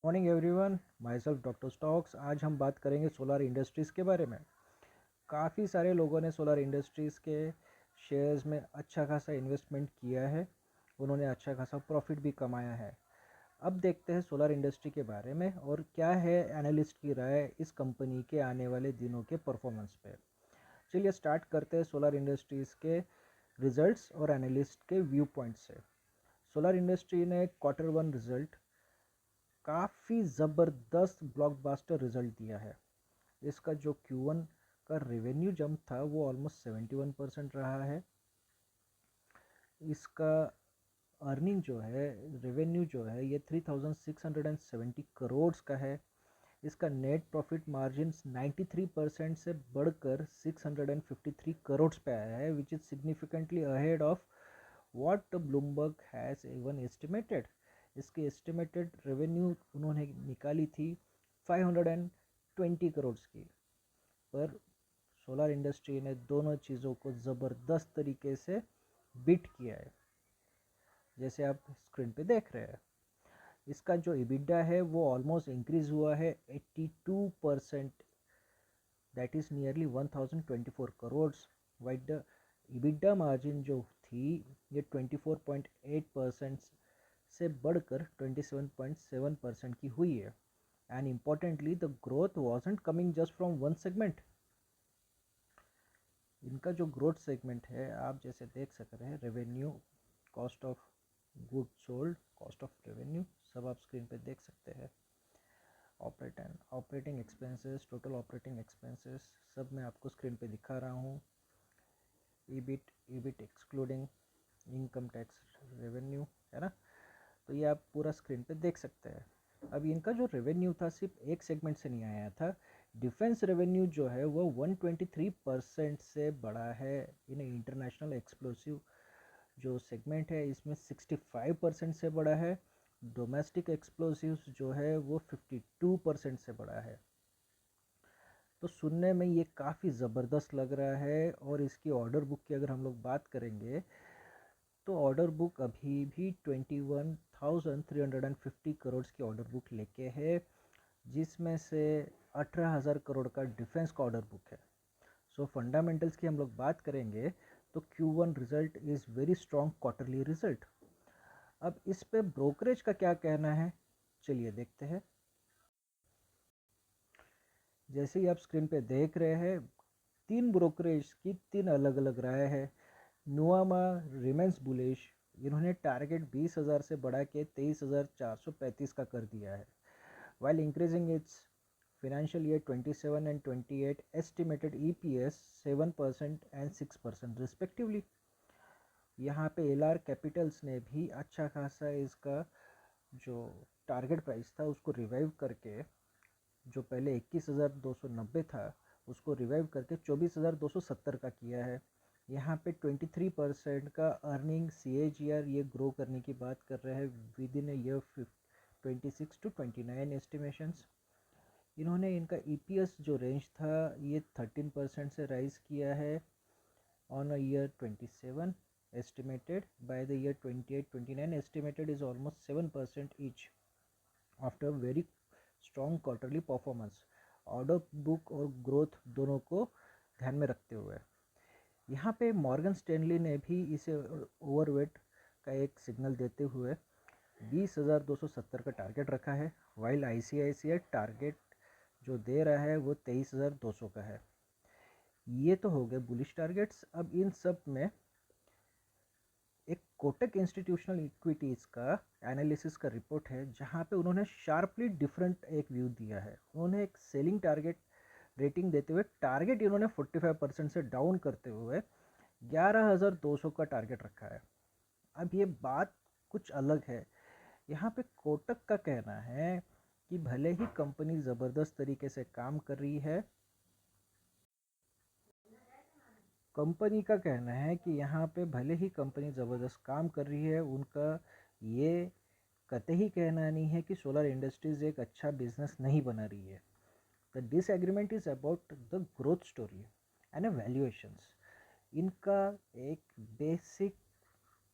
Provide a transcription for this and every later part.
Morning everyone, my self doctor stocks. आज हम बात करेंगे सोलर इंडस्ट्रीज़ के बारे में। काफ़ी सारे लोगों ने सोलर इंडस्ट्रीज़ के शेयर्स में अच्छा खासा इन्वेस्टमेंट किया है। उन्होंने अच्छा खासा प्रॉफिट भी कमाया है। अब देखते हैं सोलर इंडस्ट्री के बारे में और क्या है एनालिस्ट की राय इस कंपनी के आने वाले दिनों के परफॉर्मेंस पे। चलिए स्टार्ट करते हैं सोलर इंडस्ट्रीज़ के रिजल्ट्स और एनालिस्ट के व्यू पॉइंट से। सोलर इंडस्ट्री ने Q1 रिजल्ट काफ़ी ज़बरदस्त ब्लॉकबस्टर रिज़ल्ट दिया है। इसका जो Q1 का रेवेन्यू जंप था वो ऑलमोस्ट 71% रहा है। इसका अर्निंग जो है, रेवेन्यू जो है, ये 3670 करोड़ का है। इसका नेट प्रॉफिट मार्जिन 93% से बढ़कर 653 करोड़ पे आया है, which is significantly ahead of what Bloomberg has even estimated. इसकी एस्टिमेटेड रेवेन्यू उन्होंने निकाली थी 520 करोड़ की, पर सोलर इंडस्ट्री ने दोनों चीज़ों को ज़बरदस्त तरीके से बीट किया है, जैसे आप स्क्रीन पे देख रहे हैं। इसका जो EBITDA है वो ऑलमोस्ट इंक्रीज हुआ है 82%, that is nearly 1024 crore. White the EBITDA margin जो थी ये 24.8% से बढ़कर 27.7% की हुई है। And importantly the growth wasn't coming just from one segment. इनका जो ग्रोथ सेगमेंट है, आप जैसे देख सक रहे हैं, revenue, cost of good sold, cost of revenue, सब आप स्क्रीन पे देख सकते हैं। Operating expenses, total operating expenses सब मैं आपको स्क्रीन पे दिखा रहा हूँ। EBIT excluding income tax revenue, है ना। तो ये आप पूरा स्क्रीन पे देख सकते हैं। अब इनका जो रेवेन्यू था सिर्फ एक सेगमेंट से नहीं आया था। डिफेंस रेवेन्यू जो है वो 123% से बढ़ा है। इन इंटरनेशनल एक्सप्लोसिव जो सेगमेंट है इसमें 65% से बढ़ा है। डोमेस्टिक एक्सप्लोसिव्स जो है वो 52% से बढ़ा है। तो सुनने में ये काफ़ी ज़बरदस्त लग रहा है। और इसकी ऑर्डर बुक की अगर हम लोग बात करेंगे तो ऑर्डर बुक अभी भी 21,350 करोड़ की ऑर्डर बुक लेके है, जिसमें से 18,000 करोड़ का डिफेंस का ऑर्डर बुक है। सो फंडामेंटल्स की हम लोग बात करेंगे तो Q1 result is very strong quarterly result. अब इस पे ब्रोकरेज का क्या कहना है, चलिए देखते हैं। जैसे ही आप स्क्रीन पे देख रहे हैं, तीन ब्रोकरेज की तीन अलग अलग राय है। नुआमा रिमेंस बुलिश, इन्होंने टारगेट 20,000 से बढ़ा के 23,435 का कर दिया है। While increasing its financial year 27 and 28 estimated EPS 7% and 6% respectively। यहाँ पे LR कैपिटल्स ने भी अच्छा खासा इसका जो टारगेट प्राइस था उसको रिवाइव करके, जो पहले 21,290 था उसको रिवाइव करके 24,270 का किया है। यहाँ पे 23% का अर्निंग CAGR ये ग्रो करने की बात कर रहे हैं with in year 26 to 29 estimations. इन्होंने इनका EPS जो रेंज था ये 13% से राइज किया है on a year 27 estimated. By the year 28-29 estimated is almost 7% each after very strong quarterly performance। Order book और ग्रोथ दोनों को ध्यान में रखते हुए यहाँ पे मॉर्गन स्टैनली ने भी इसे ओवरवेट का एक सिग्नल देते हुए 20,270 का टारगेट रखा है, वाइल ICICI टारगेट जो दे रहा है वो 23,200 का है। ये तो हो गए बुलिश टारगेट्स। अब इन सब में एक कोटक इंस्टीट्यूशनल इक्विटीज़ का एनालिसिस का रिपोर्ट है, जहाँ पे उन्होंने शार्पली डिफरेंट एक व्यू दिया है। उन्होंने एक सेलिंग टारगेट रेटिंग देते हुए टारगेट इन्होंने 45% से डाउन करते हुए 11,200 का टारगेट रखा है। अब ये बात कुछ अलग है। यहाँ पे कोटक का कहना है कि भले ही कंपनी ज़बरदस्त तरीके से काम कर रही है, कंपनी का कहना है कि यहाँ पे भले ही कंपनी ज़बरदस्त काम कर रही है, उनका ये कतई कहना नहीं है कि सोलर इंडस्ट्रीज़ एक अच्छा बिजनेस नहीं बना रही है। The disagreement is about the growth story and valuations. इनका एक बेसिक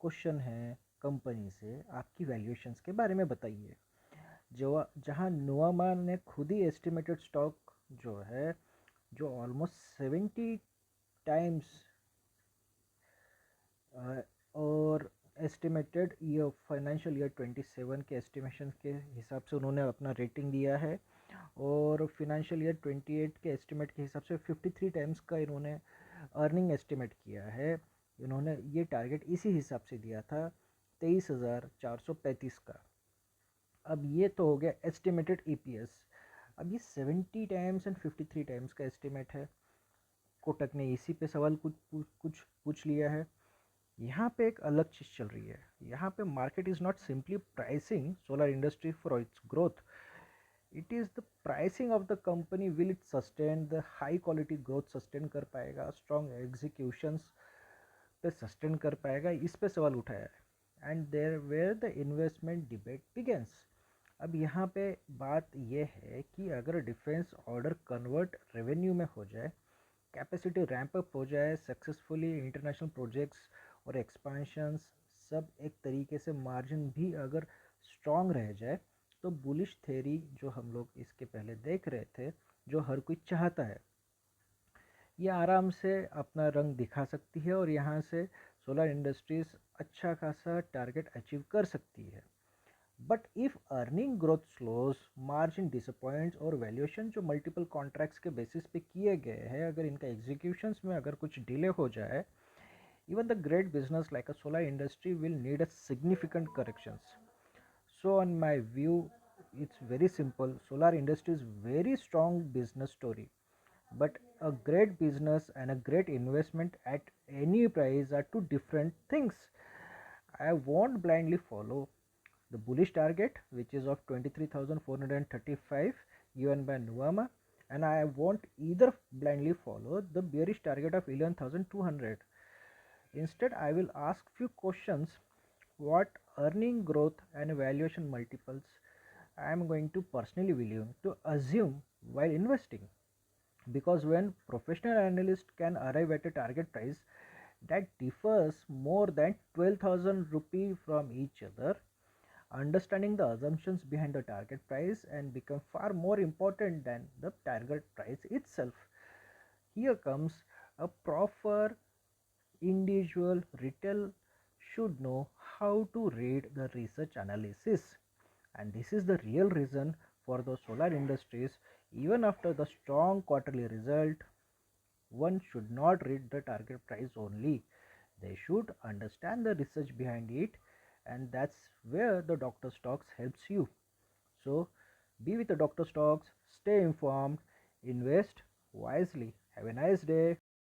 क्वेश्चन है कंपनी से, आपकी वैल्यूएशंस के बारे में बताइए। जो जहाँ नुआमा ने खुद ही एस्टिमेटेड स्टॉक जो है, जो ऑलमोस्ट 70 टाइम्स और एस्टिमेटेड ईयर फाइनेंशियल ईयर 27 के एस्टिमेशन के हिसाब से उन्होंने अपना रेटिंग दिया है, और फिनेंशियल ईयर 28 के एस्टिमेट के हिसाब से 53 टाइम्स का इन्होंने अर्निंग एस्टिमेट किया है। इन्होंने ये टारगेट इसी हिसाब से दिया था 23,435 का। अब ये तो हो गया एस्टिमेटेड ईपीएस। अब ये 70 टाइम्स एंड 53 टाइम्स का एस्टिमेट है। कोटक ने इसी पे सवाल कुछ पूछ लिया है। यहाँ पे एक अलग चीज़ चल रही है। यहाँ पे market is not simply pricing solar industry for its growth, it is the pricing of the company, will it sustain the high quality growth, sustain कर पाएगा, स्ट्रॉन्ग एग्जीक्यूशंस पे सस्टेन कर पाएगा, इस पे सवाल उठाया है। And there were the investment debate begins. अब यहाँ पे बात यह है कि अगर डिफेंस ऑर्डर कन्वर्ट रेवेन्यू में हो जाए, कैपेसिटी रैंप अप हो जाए सक्सेसफुली, इंटरनेशनल प्रोजेक्ट्स और एक्सपेंशंस सब एक तरीके से, मार्जिन भी अगर स्ट्रॉन्ग रह जाए, तो बुलिश थेरी जो हम लोग इसके पहले देख रहे थे, जो हर कोई चाहता है, ये आराम से अपना रंग दिखा सकती है और यहाँ से सोलर इंडस्ट्रीज अच्छा खासा टारगेट अचीव कर सकती है। But if earning growth slows, margin disappoints और वैल्यूएशन जो मल्टीपल कॉन्ट्रैक्ट्स के बेसिस पे किए गए हैं, अगर इनका एग्जीक्यूशंस में अगर कुछ डिले हो जाए, even the great business like a solar industry will need a significant corrections. So on my view, it's very simple. Solar industry is very strong business story, but a great business and a great investment at any price are two different things. I won't blindly follow the bullish target, which is of 23,435 given by Nuama, and I won't either blindly follow the bearish target of 11,200. Instead, I will ask few questions: what earning growth and valuation multiples I am going to personally willing to assume while investing. Because when professional analysts can arrive at a target price that differs more than 12,000 rupee from each other, understanding the assumptions behind the target price and become far more important than the target price itself. Here comes a proper individual retail should know how to read the research analysis, and this is the real reason for the solar industries. Even after the strong quarterly result, one should not read the target price only, they should understand the research behind it, and that's where the Dr. Stocks helps you. So be with the Dr. Stocks, stay informed, invest wisely. Have a nice day.